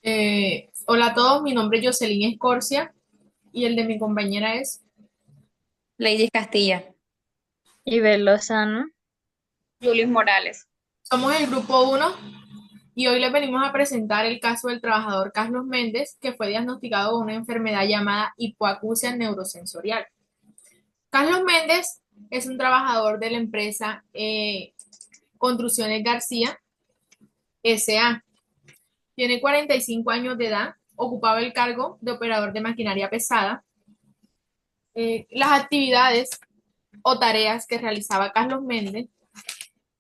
Hola a todos, mi nombre es Jocelyn Escorcia y el de mi compañera es. Lady Castilla. Ibel Lozano. Julis Morales. Somos el grupo uno y hoy les venimos a presentar el caso del trabajador Carlos Méndez, que fue diagnosticado con una enfermedad llamada hipoacusia neurosensorial. Carlos Méndez es un trabajador de la empresa Construcciones García S.A. Tiene 45 años de edad, ocupaba el cargo de operador de maquinaria pesada. Las actividades o tareas que realizaba Carlos Méndez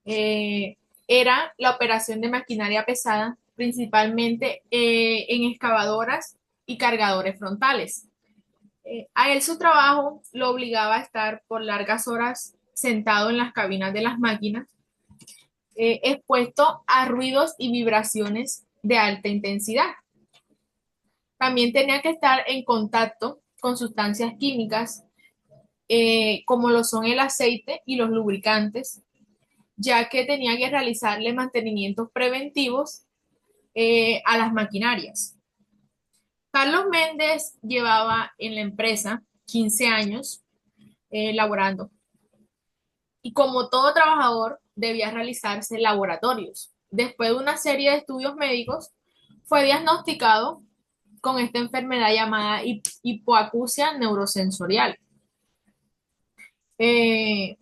eh, era la operación de maquinaria pesada, principalmente en excavadoras y cargadores frontales. A él su trabajo lo obligaba a estar por largas horas sentado en las cabinas de las máquinas, expuesto a ruidos y vibraciones de alta intensidad. También tenía que estar en contacto con sustancias químicas, como lo son el aceite y los lubricantes, ya que tenía que realizarle mantenimientos preventivos a las maquinarias. Carlos Méndez llevaba en la empresa 15 años laborando y como todo trabajador debía realizarse laboratorios. Después de una serie de estudios médicos, fue diagnosticado con esta enfermedad llamada hipoacusia neurosensorial. Eh,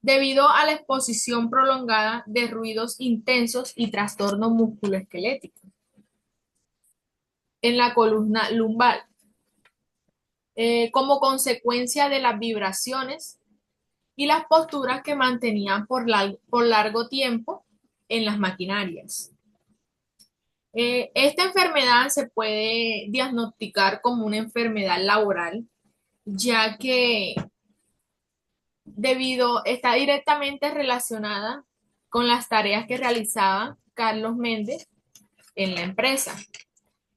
Debido a la exposición prolongada de ruidos intensos y trastornos musculoesqueléticos en la columna lumbar, como consecuencia de las vibraciones y las posturas que mantenían por largo tiempo en las maquinarias. Esta enfermedad se puede diagnosticar como una enfermedad laboral, ya que está directamente relacionada con las tareas que realizaba Carlos Méndez en la empresa.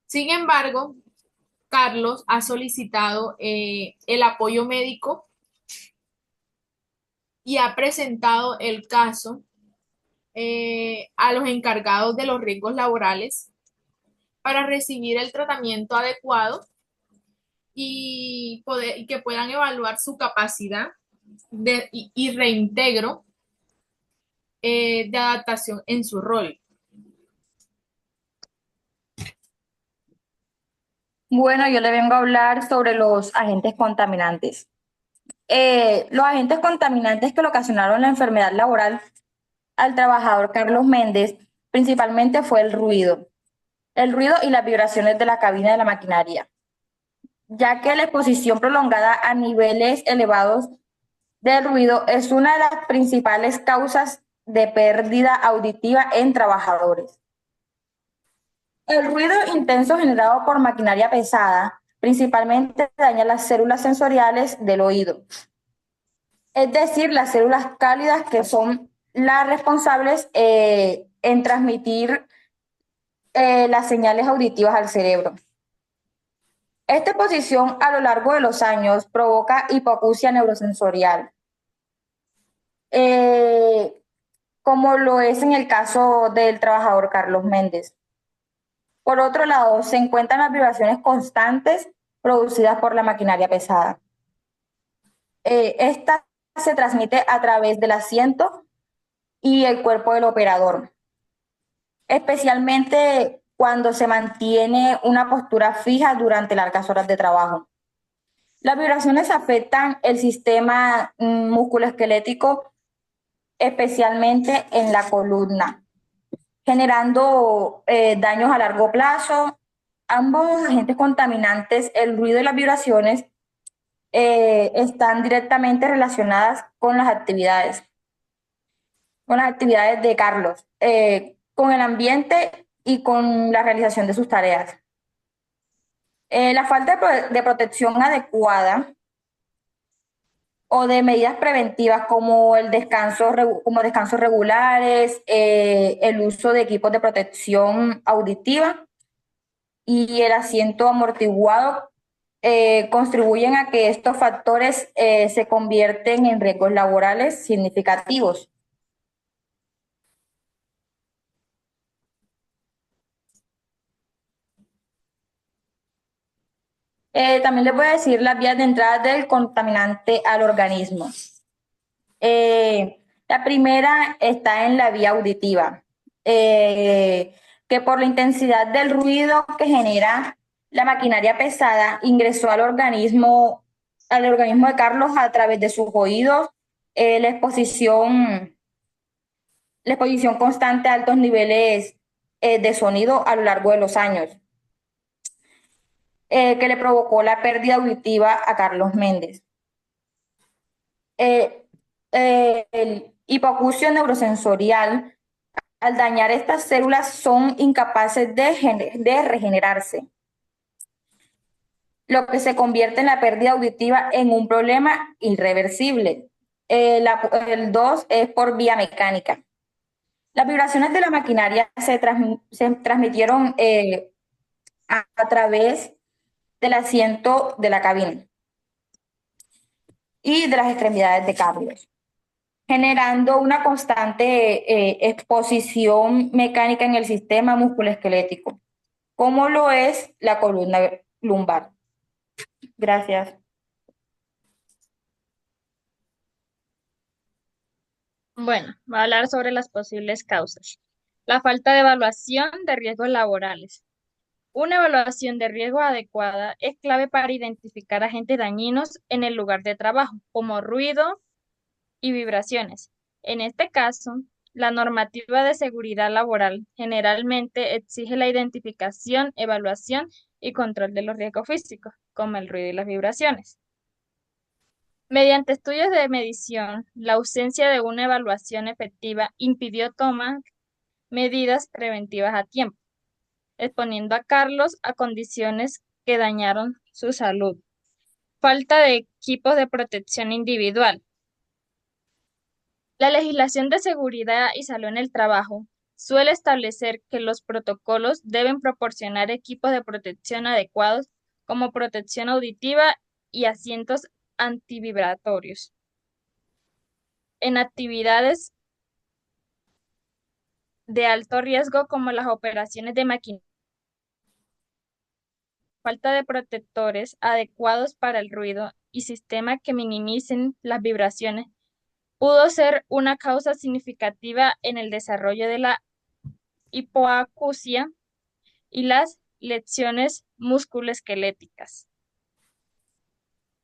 Sin embargo, Carlos ha solicitado el apoyo médico y ha presentado el caso a los encargados de los riesgos laborales para recibir el tratamiento adecuado y que puedan evaluar su capacidad y reintegro de adaptación en su rol. Bueno, yo le vengo a hablar sobre los agentes contaminantes. Los agentes contaminantes que le ocasionaron la enfermedad laboral al trabajador Carlos Méndez principalmente fue el ruido y las vibraciones de la cabina de la maquinaria, ya que la exposición prolongada a niveles elevados de ruido es una de las principales causas de pérdida auditiva en trabajadores. El ruido intenso generado por maquinaria pesada principalmente daña las células sensoriales del oído, es decir, las células cálidas que son las responsables en transmitir las señales auditivas al cerebro. Esta exposición a lo largo de los años provoca hipoacusia neurosensorial, eh, como lo es en el caso del trabajador Carlos Méndez. Por otro lado, se encuentran las vibraciones constantes producidas por la maquinaria pesada. Esta se transmite a través del asiento y el cuerpo del operador, especialmente cuando se mantiene una postura fija durante largas horas de trabajo. Las vibraciones afectan el sistema musculoesquelético, especialmente en la columna, generando daños a largo plazo. Ambos agentes contaminantes, el ruido y las vibraciones, están directamente relacionadas con las actividades de Carlos, con el ambiente y con la realización de sus tareas. La falta de protección adecuada o de medidas preventivas como el descanso, como descansos regulares, el uso de equipos de protección auditiva y el asiento amortiguado contribuyen a que estos factores se convierten en riesgos laborales significativos. También les voy a decir las vías de entrada del contaminante al organismo. La primera está en la vía auditiva, que por la intensidad del ruido que genera la maquinaria pesada ingresó al organismo de Carlos a través de sus oídos, eh, la exposición, la exposición constante a altos niveles de sonido a lo largo de los años, que le provocó la pérdida auditiva a Carlos Méndez. Eh, el hipoacusia neurosensorial, al dañar estas células, son incapaces de regenerarse, lo que se convierte en la pérdida auditiva en un problema irreversible. El 2 es por vía mecánica. Las vibraciones de la maquinaria se transmitieron a través del asiento de la cabina y de las extremidades de Carlos, generando una constante exposición mecánica en el sistema musculoesquelético, como lo es la columna lumbar. Gracias. Bueno, voy a hablar sobre las posibles causas. La falta de evaluación de riesgos laborales. Una evaluación de riesgo adecuada es clave para identificar agentes dañinos en el lugar de trabajo, como ruido y vibraciones. En este caso, la normativa de seguridad laboral generalmente exige la identificación, evaluación y control de los riesgos físicos, como el ruido y las vibraciones. Mediante estudios de medición, la ausencia de una evaluación efectiva impidió tomar medidas preventivas a tiempo, exponiendo a Carlos a condiciones que dañaron su salud. Falta de equipos de protección individual. La legislación de seguridad y salud en el trabajo suele establecer que los protocolos deben proporcionar equipos de protección adecuados como protección auditiva y asientos antivibratorios. En actividades de alto riesgo como las operaciones de maquinaria, falta de protectores adecuados para el ruido y sistemas que minimicen las vibraciones pudo ser una causa significativa en el desarrollo de la hipoacusia y las lesiones musculoesqueléticas.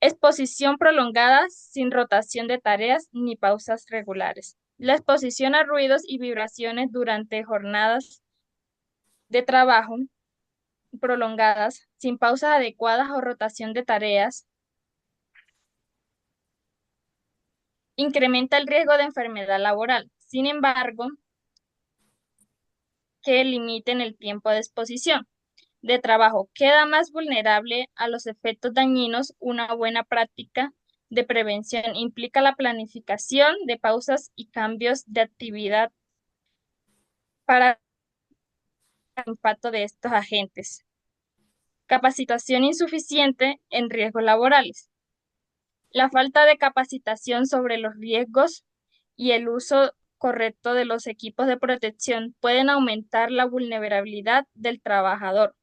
Exposición prolongada sin rotación de tareas ni pausas regulares. La exposición a ruidos y vibraciones durante jornadas de trabajo prolongadas, sin pausas adecuadas o rotación de tareas, incrementa el riesgo de enfermedad laboral. Sin embargo, que limiten el tiempo de exposición de trabajo. Queda más vulnerable a los efectos dañinos. Una buena práctica de prevención implica la planificación de pausas y cambios de actividad para el impacto de estos agentes. Capacitación insuficiente en riesgos laborales. La falta de capacitación sobre los riesgos y el uso correcto de los equipos de protección pueden aumentar la vulnerabilidad del trabajador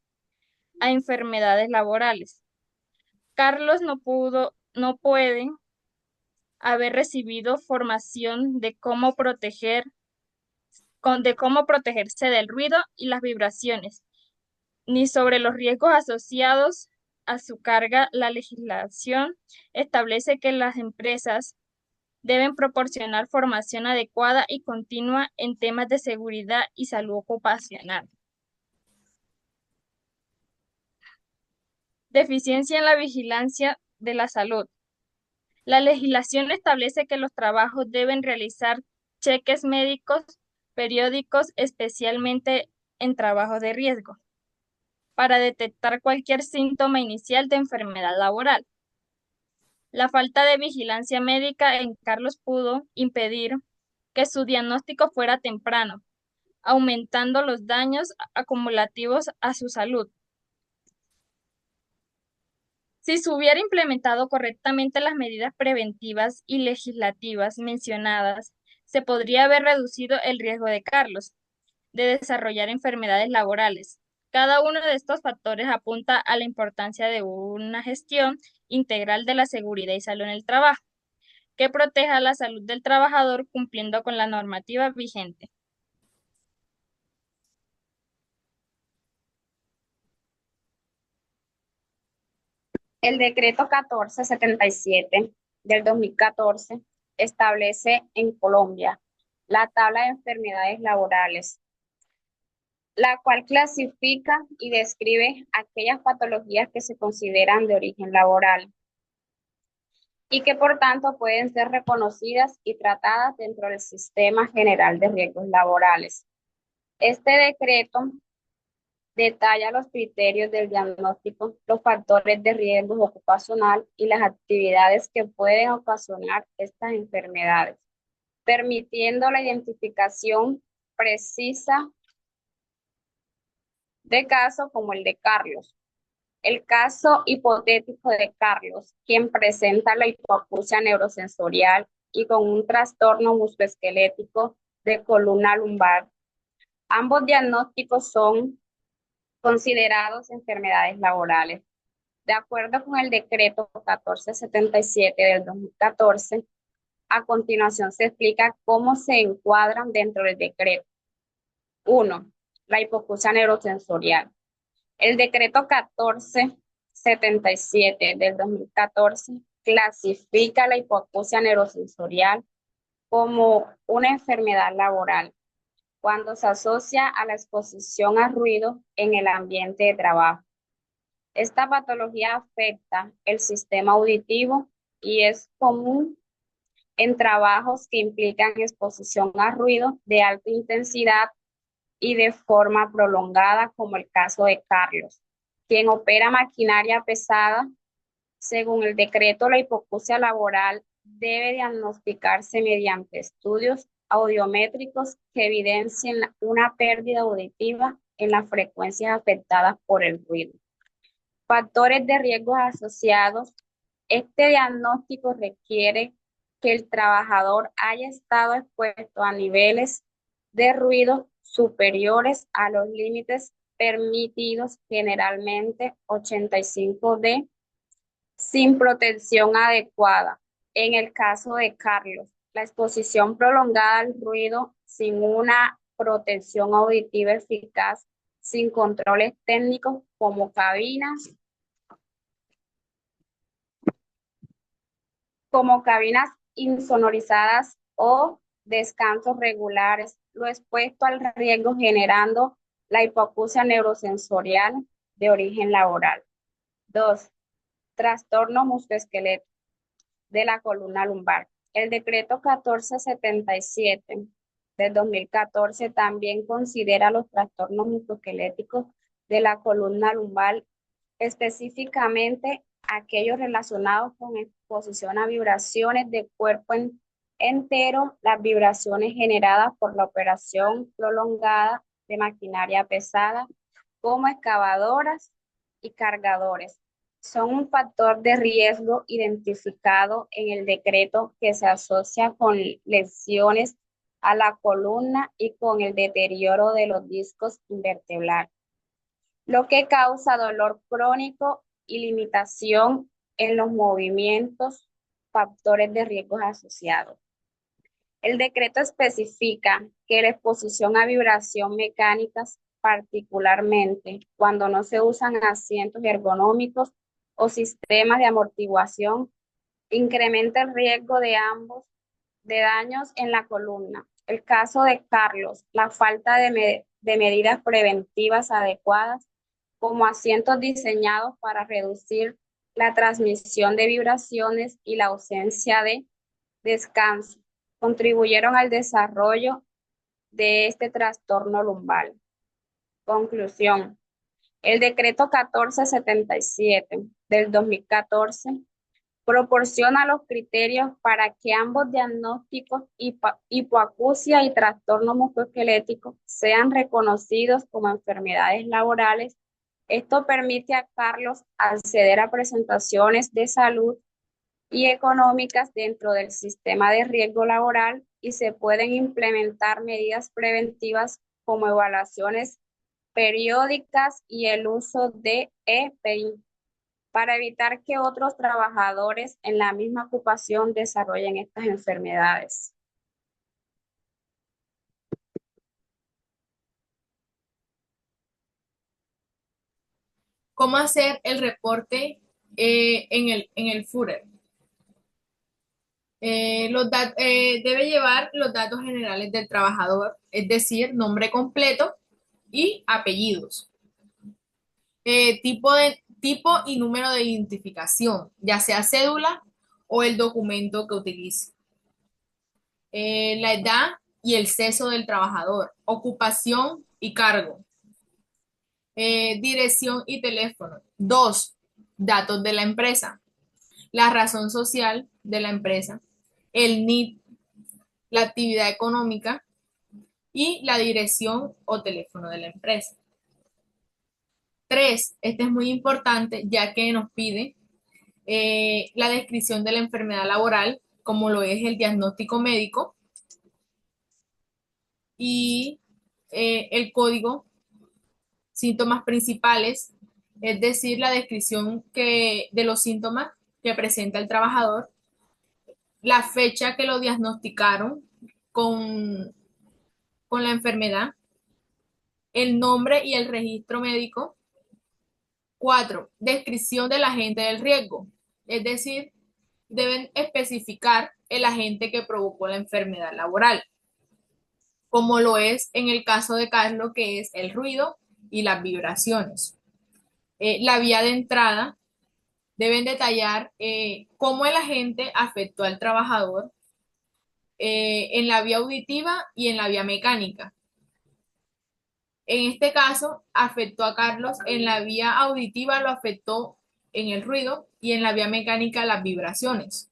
a enfermedades laborales. Carlos no puede haber recibido formación de cómo protegerse del ruido y las vibraciones, ni sobre los riesgos asociados a su carga. La legislación establece que las empresas deben proporcionar formación adecuada y continua en temas de seguridad y salud ocupacional. Deficiencia en la vigilancia de la salud. La legislación establece que los trabajos deben realizar cheques médicos periódicos, especialmente en trabajos de riesgo, para detectar cualquier síntoma inicial de enfermedad laboral. La falta de vigilancia médica en Carlos pudo impedir que su diagnóstico fuera temprano, aumentando los daños acumulativos a su salud. Si se hubiera implementado correctamente las medidas preventivas y legislativas mencionadas, se podría haber reducido el riesgo de Carlos de desarrollar enfermedades laborales. Cada uno de estos factores apunta a la importancia de una gestión integral de la seguridad y salud en el trabajo, que proteja la salud del trabajador cumpliendo con la normativa vigente. El decreto 1477 del 2014 establece en Colombia la tabla de enfermedades laborales, la cual clasifica y describe aquellas patologías que se consideran de origen laboral y que por tanto pueden ser reconocidas y tratadas dentro del Sistema General de Riesgos Laborales. Este decreto detalla los criterios del diagnóstico, los factores de riesgo ocupacional y las actividades que pueden ocasionar estas enfermedades, permitiendo la identificación precisa de casos como el de Carlos. El caso hipotético de Carlos, quien presenta la hipoacusia neurosensorial y con un trastorno musculoesquelético de columna lumbar. Ambos diagnósticos son considerados enfermedades laborales. De acuerdo con el decreto 1477 del 2014, a continuación se explica cómo se encuadran dentro del decreto. 1. La hipoacusia neurosensorial. El decreto 1477 del 2014 clasifica la hipoacusia neurosensorial como una enfermedad laboral cuando se asocia a la exposición a ruido en el ambiente de trabajo. Esta patología afecta el sistema auditivo y es común en trabajos que implican exposición a ruido de alta intensidad y de forma prolongada, como el caso de Carlos, quien opera maquinaria pesada. Según el decreto, la hipoacusia laboral debe diagnosticarse mediante estudios audiométricos que evidencien una pérdida auditiva en las frecuencias afectadas por el ruido. Factores de riesgos asociados. Este diagnóstico requiere que el trabajador haya estado expuesto a niveles de ruido superiores a los límites permitidos, generalmente 85 dB, sin protección adecuada. En el caso de Carlos, la exposición prolongada al ruido sin una protección auditiva eficaz, sin controles técnicos como cabinas insonorizadas o descansos regulares, lo expuesto al riesgo generando la hipoacusia neurosensorial de origen laboral. 2. Trastorno musculoesquelético de la columna lumbar. El decreto 1477 del 2014 también considera los trastornos musculoesqueléticos de la columna lumbar, específicamente aquellos relacionados con exposición a vibraciones de cuerpo entero, las vibraciones generadas por la operación prolongada de maquinaria pesada, como excavadoras y cargadores. Son un factor de riesgo identificado en el decreto que se asocia con lesiones a la columna y con el deterioro de los discos vertebrales, lo que causa dolor crónico y limitación en los movimientos, factores de riesgos asociados. El decreto especifica que la exposición a vibración mecánicas, particularmente cuando no se usan asientos ergonómicos o sistemas de amortiguación, incrementa el riesgo de daños en la columna. El caso de Carlos, la falta de medidas preventivas adecuadas, como asientos diseñados para reducir la transmisión de vibraciones y la ausencia de descanso, contribuyeron al desarrollo de este trastorno lumbar. Conclusión. El decreto 1477 del 2014 proporciona los criterios para que ambos diagnósticos, hipoacusia y trastorno musculoesquelético, sean reconocidos como enfermedades laborales. Esto permite a Carlos acceder a presentaciones de salud y económicas dentro del sistema de riesgo laboral y se pueden implementar medidas preventivas como evaluaciones periódicas y el uso de EPI para evitar que otros trabajadores en la misma ocupación desarrollen estas enfermedades. ¿Cómo hacer el reporte en el FURER? Debe llevar los datos generales del trabajador, es decir, nombre completo y apellidos. Tipo y número de identificación, ya sea cédula o el documento que utilice. La edad y el sexo del trabajador, ocupación y cargo, dirección y teléfono. 2, datos de la empresa, la razón social de la empresa, el NID, la actividad económica y la dirección o teléfono de la empresa. 3, este es muy importante ya que nos pide la descripción de la enfermedad laboral, como lo es el diagnóstico médico y el código, síntomas principales, es decir, la descripción de los síntomas que presenta el trabajador, la fecha que lo diagnosticaron con, con la enfermedad, el nombre y el registro médico. 4, descripción del agente del riesgo, es decir, deben especificar el agente que provocó la enfermedad laboral, como lo es en el caso de Carlos, que es el ruido y las vibraciones. La vía de entrada deben detallar cómo el agente afectó al trabajador en la vía auditiva y en la vía mecánica. En este caso, afectó a Carlos en la vía auditiva, lo afectó en el ruido y en la vía mecánica las vibraciones.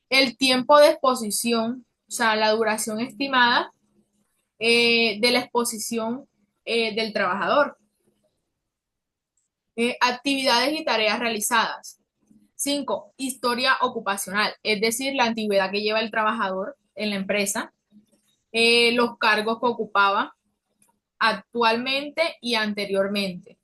El tiempo de exposición, o sea, la duración estimada de la exposición del trabajador. Actividades y tareas realizadas. 5, historia ocupacional, es decir, la antigüedad que lleva el trabajador en la empresa, los cargos que ocupaba actualmente y anteriormente.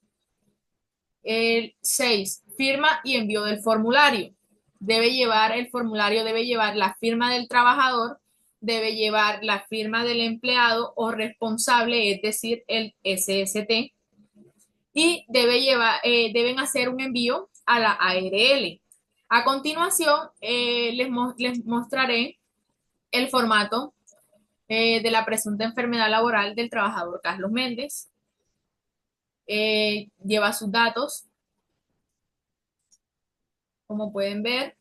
6, firma y envío del formulario. El formulario debe llevar la firma del trabajador, debe llevar la firma del empleado o responsable, es decir, el SST, y deben hacer un envío a la ARL. A continuación, les mostraré el formato de la presunta enfermedad laboral del trabajador Carlos Méndez. Lleva sus datos, como pueden ver.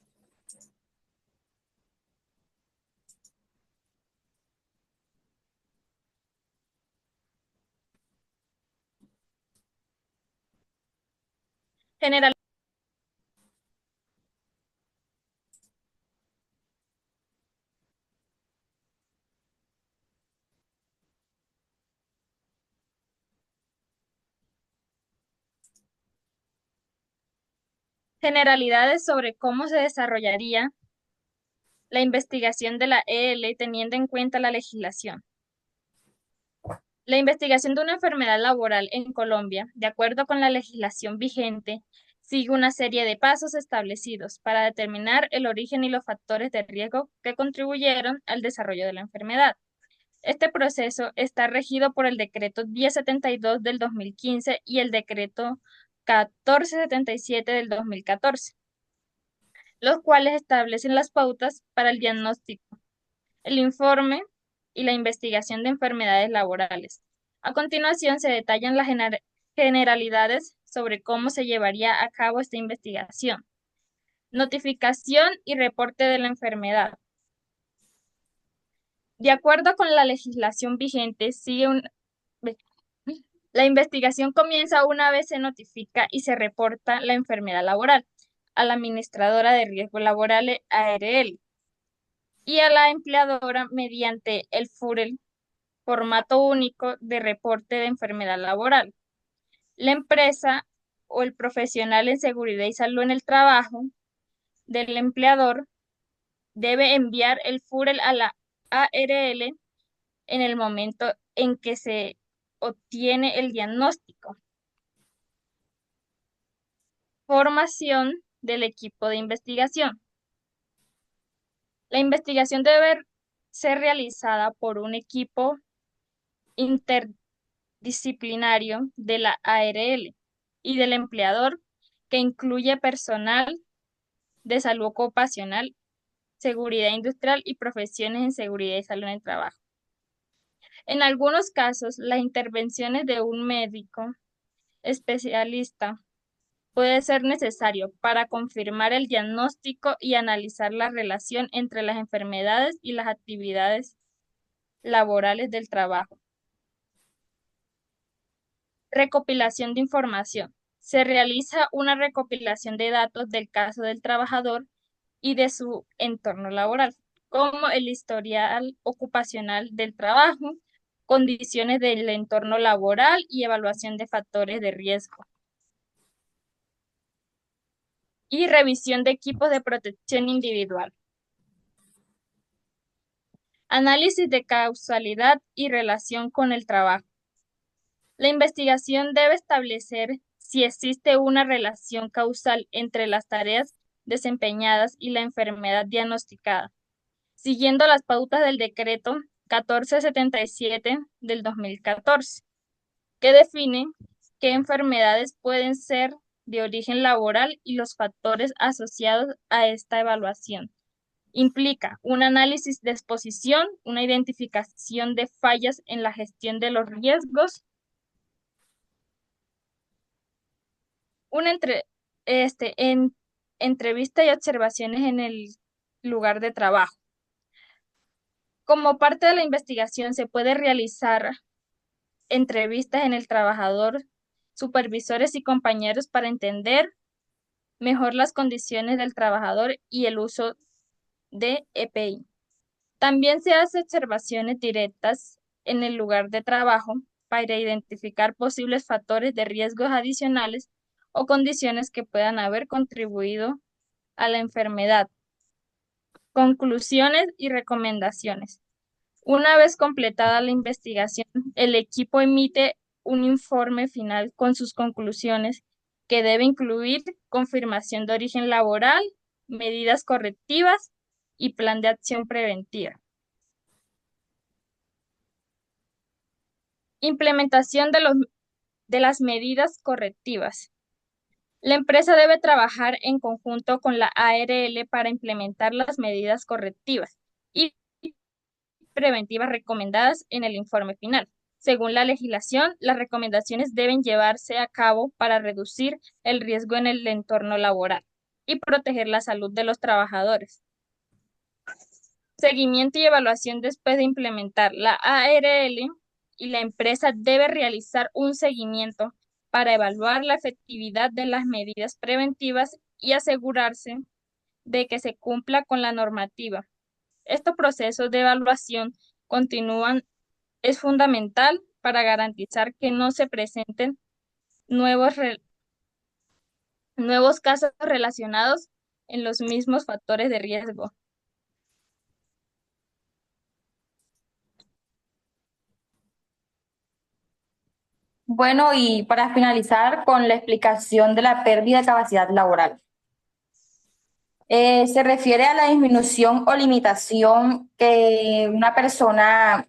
General, generalidades sobre cómo se desarrollaría la investigación de la EL teniendo en cuenta la legislación. La investigación de una enfermedad laboral en Colombia, de acuerdo con la legislación vigente, sigue una serie de pasos establecidos para determinar el origen y los factores de riesgo que contribuyeron al desarrollo de la enfermedad. Este proceso está regido por el Decreto 1072 del 2015 y el Decreto 1477 del 2014, los cuales establecen las pautas para el diagnóstico, el informe y la investigación de enfermedades laborales. A continuación se detallan las generalidades sobre cómo se llevaría a cabo esta investigación. Notificación y reporte de la enfermedad. De acuerdo con la legislación vigente, la investigación comienza una vez se notifica y se reporta la enfermedad laboral a la administradora de riesgo laboral ARL y a la empleadora mediante el FUREL, formato único de reporte de enfermedad laboral. La empresa o el profesional en seguridad y salud en el trabajo del empleador debe enviar el FUREL a la ARL en el momento en que se obtiene el diagnóstico. Formación del equipo de investigación. La investigación debe ser realizada por un equipo interdisciplinario de la ARL y del empleador, que incluye personal de salud ocupacional, seguridad industrial y profesiones en seguridad y salud en el trabajo. En algunos casos, las intervenciones de un médico especialista puede ser necesario para confirmar el diagnóstico y analizar la relación entre las enfermedades y las actividades laborales del trabajo. Recopilación de información. Se realiza una recopilación de datos del caso del trabajador y de su entorno laboral, como el historial ocupacional del trabajo, condiciones del entorno laboral y evaluación de factores de riesgo. Y revisión de equipos de protección individual. Análisis de causalidad y relación con el trabajo. La investigación debe establecer si existe una relación causal entre las tareas desempeñadas y la enfermedad diagnosticada, siguiendo las pautas del decreto 1477 del 2014, que define qué enfermedades pueden ser de origen laboral y los factores asociados a esta evaluación. Implica un análisis de exposición, una identificación de fallas en la gestión de los riesgos, una entrevista y observaciones en el lugar de trabajo. Como parte de la investigación se puede realizar entrevistas en el trabajador, supervisores y compañeros para entender mejor las condiciones del trabajador y el uso de EPI. También se hace observaciones directas en el lugar de trabajo para identificar posibles factores de riesgos adicionales o condiciones que puedan haber contribuido a la enfermedad. Conclusiones y recomendaciones. Una vez completada la investigación, el equipo emite un informe final con sus conclusiones, que debe incluir confirmación de origen laboral, medidas correctivas y plan de acción preventiva. Implementación de las medidas correctivas. La empresa debe trabajar en conjunto con la ARL para implementar las medidas correctivas y preventivas recomendadas en el informe final. Según la legislación, las recomendaciones deben llevarse a cabo para reducir el riesgo en el entorno laboral y proteger la salud de los trabajadores. Seguimiento y evaluación después de implementar. La ARL y la empresa debe realizar un seguimiento para evaluar la efectividad de las medidas preventivas y asegurarse de que se cumpla con la normativa. Estos procesos de evaluación continúan, es fundamental para garantizar que no se presenten nuevos casos relacionados en los mismos factores de riesgo. Bueno, y para finalizar con la explicación de la pérdida de capacidad laboral. Se refiere a la disminución o limitación que una persona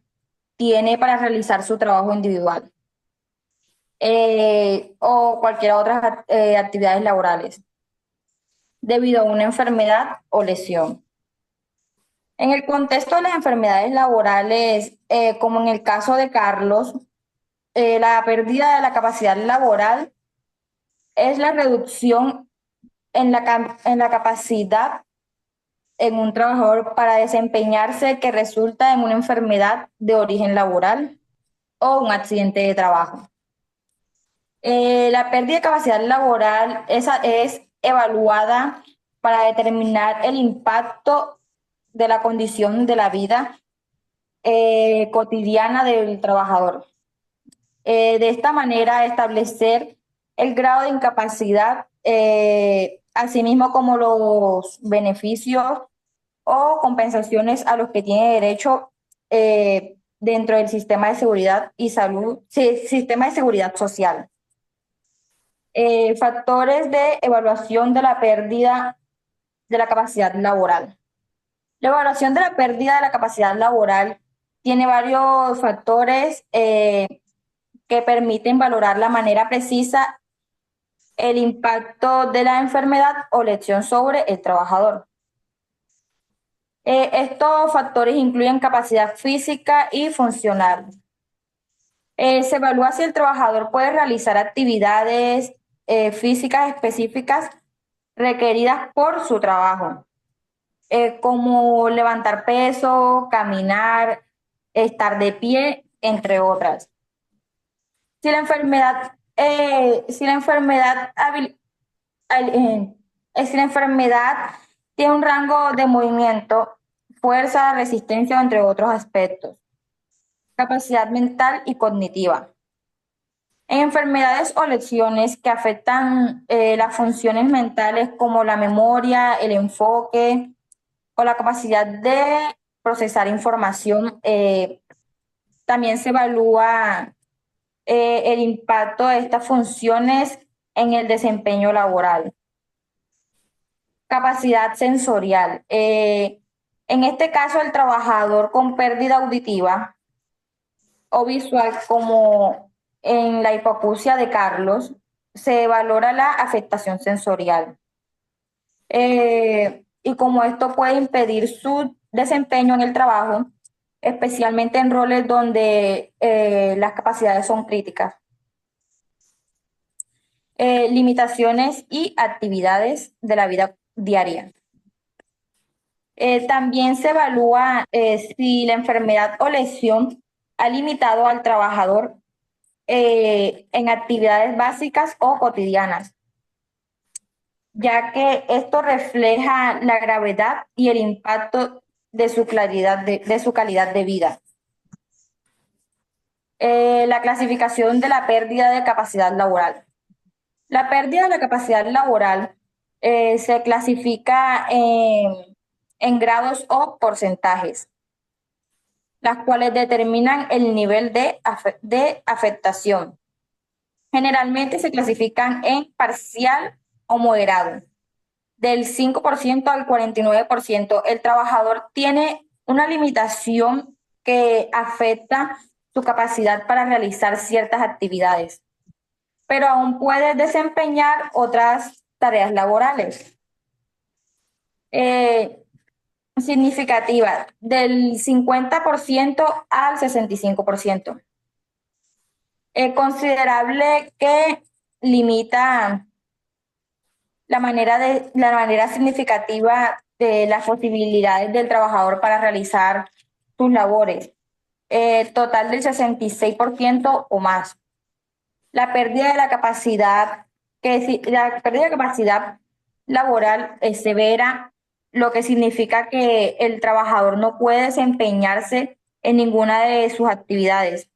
tiene para realizar su trabajo individual o cualquier otra actividades laborales debido a una enfermedad o lesión. En el contexto de las enfermedades laborales, como en el caso de Carlos, la pérdida de la capacidad laboral es la reducción en la capacidad en un trabajador para desempeñarse que resulta en una enfermedad de origen laboral o un accidente de trabajo. La pérdida de capacidad laboral es evaluada para determinar el impacto de la condición de la vida cotidiana del trabajador. De esta manera, establecer el grado de incapacidad, asimismo como los beneficios o compensaciones a los que tiene derecho dentro del sistema de seguridad y salud, sistema de seguridad social. Factores de evaluación de la pérdida de la capacidad laboral. La evaluación de la pérdida de la capacidad laboral tiene varios factores que permiten valorar la manera precisa el impacto de la enfermedad o lesión sobre el trabajador. Estos factores incluyen capacidad física y funcional. Se evalúa si el trabajador puede realizar actividades físicas específicas requeridas por su trabajo, como levantar peso, caminar, estar de pie, entre otras. Si la enfermedad, si la enfermedad, si la enfermedad tiene un rango de movimiento, fuerza, resistencia, entre otros aspectos. Capacidad mental y cognitiva. En enfermedades o lesiones que afectan las funciones mentales como la memoria, el enfoque o la capacidad de procesar información, también se evalúa el impacto de estas funciones en el desempeño laboral. Capacidad sensorial. En este caso, el trabajador con pérdida auditiva o visual, como en la hipoacusia de Carlos, se valora la afectación sensorial. Y como esto puede impedir su desempeño en el trabajo, especialmente en roles donde las capacidades son críticas. Limitaciones y actividades de la vida diaria. También se evalúa si la enfermedad o lesión ha limitado al trabajador en actividades básicas o cotidianas, ya que esto refleja la gravedad y el impacto de su calidad de vida. La clasificación de la pérdida de capacidad laboral. La pérdida de la capacidad laboral se clasifica en grados o porcentajes, las cuales determinan el nivel de afectación. Generalmente se clasifican en parcial o moderado. Del 5% al 49%, el trabajador tiene una limitación que afecta su capacidad para realizar ciertas actividades, pero aún puede desempeñar otras tareas laborales. Significativa, del 50% al 65%. Considerable que limita la manera significativa de las posibilidades del trabajador para realizar sus labores. Total del 66% o más. La pérdida de la capacidad, la pérdida de capacidad laboral es severa, lo que significa que el trabajador no puede desempeñarse en ninguna de sus actividades.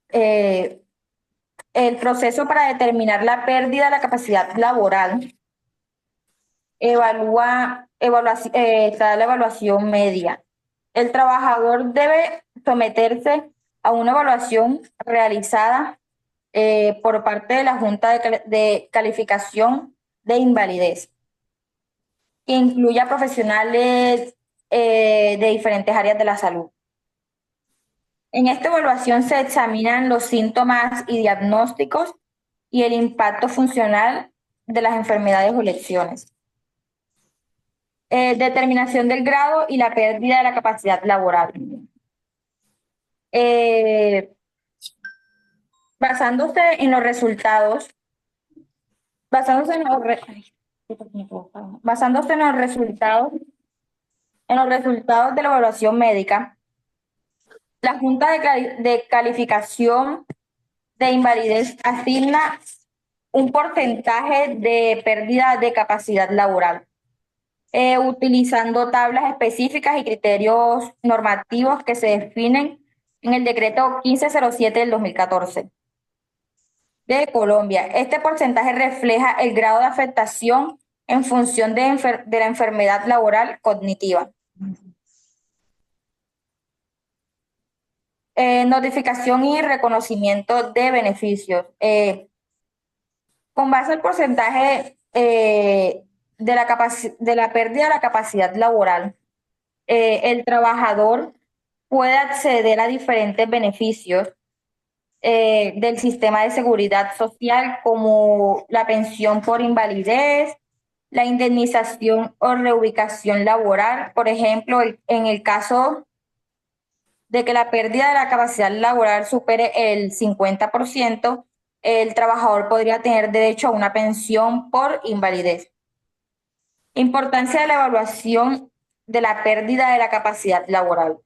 El proceso para determinar la pérdida de la capacidad laboral está la evaluación media. El trabajador debe someterse a una evaluación realizada por parte de la Junta de Calificación de Invalidez, que incluya profesionales de diferentes áreas de la salud. En esta evaluación se examinan los síntomas y diagnósticos y el impacto funcional de las enfermedades o lesiones. Determinación del grado y la pérdida de la capacidad laboral. Basándose en los resultados, basándose en los resultados de la evaluación médica, la Junta de Calificación de Invalidez asigna un porcentaje de pérdida de capacidad laboral, utilizando tablas específicas y criterios normativos que se definen en el decreto 1507 del 2014 de Colombia. Este porcentaje refleja el grado de afectación en función de la enfermedad laboral cognitiva. Notificación y reconocimiento de beneficios. Con base al porcentaje de la pérdida de la capacidad laboral, el trabajador puede acceder a diferentes beneficios del sistema de seguridad social, como la pensión por invalidez, la indemnización o reubicación laboral. Por ejemplo, en el caso de que la pérdida de la capacidad laboral supere el 50%, el trabajador podría tener derecho a una pensión por invalidez. Importancia de la evaluación de la pérdida de la capacidad laboral.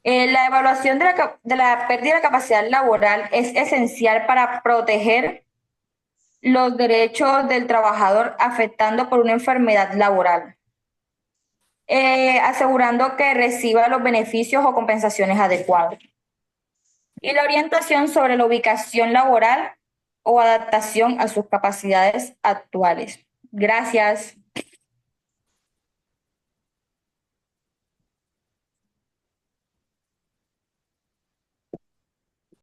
La evaluación de la pérdida de la capacidad laboral es esencial para proteger los derechos del trabajador afectando por una enfermedad laboral, asegurando que reciba los beneficios o compensaciones adecuados. Y la orientación sobre la ubicación laboral o adaptación a sus capacidades actuales. Gracias.